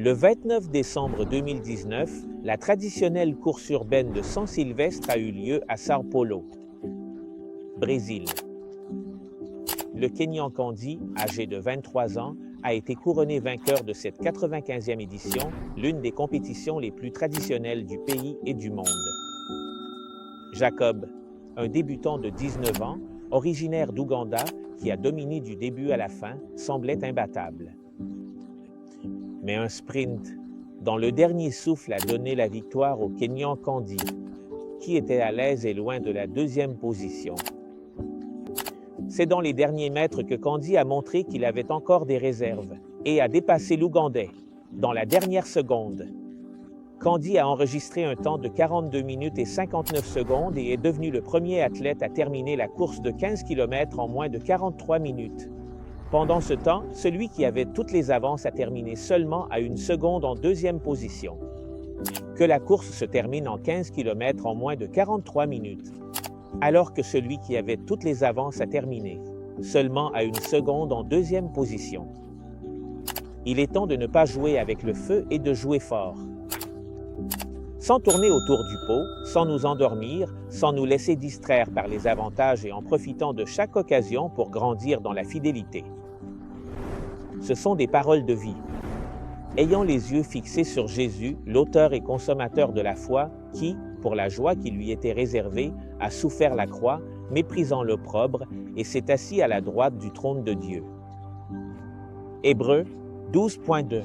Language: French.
Le 29 décembre 2019, la traditionnelle course urbaine de San Silvestre a eu lieu à São Paulo, Brésil. Le Kenyan Candy, âgé de 23 ans, a été couronné vainqueur de cette 95e édition, l'une des compétitions les plus traditionnelles du pays et du monde. Jacob, un débutant de 19 ans, originaire d'Ouganda, qui a dominé du début à la fin, semblait imbattable. Mais un sprint, dans le dernier souffle, a donné la victoire au Kenyan Candy, qui était à l'aise et loin de la deuxième position. C'est dans les derniers mètres que Candy a montré qu'il avait encore des réserves et a dépassé l'Ougandais dans la dernière seconde. Candy a enregistré un temps de 42 minutes et 59 secondes et est devenu le premier athlète à terminer la course de 15 km en moins de 43 minutes. Pendant ce temps, celui qui avait toutes les avances a terminé seulement à 1 seconde en deuxième position. Que la course se termine en 15 km en moins de 43 minutes, alors que celui qui avait toutes les avances a terminé seulement à 1 seconde en deuxième position. Il est temps de ne pas jouer avec le feu et de jouer fort. Sans tourner autour du pot, sans nous endormir, sans nous laisser distraire par les avantages et en profitant de chaque occasion pour grandir dans la fidélité. Ce sont des paroles de vie. Ayant les yeux fixés sur Jésus, l'auteur et consommateur de la foi, qui, pour la joie qui lui était réservée, a souffert la croix, méprisant l'opprobre, et s'est assis à la droite du trône de Dieu. Hébreux 12.2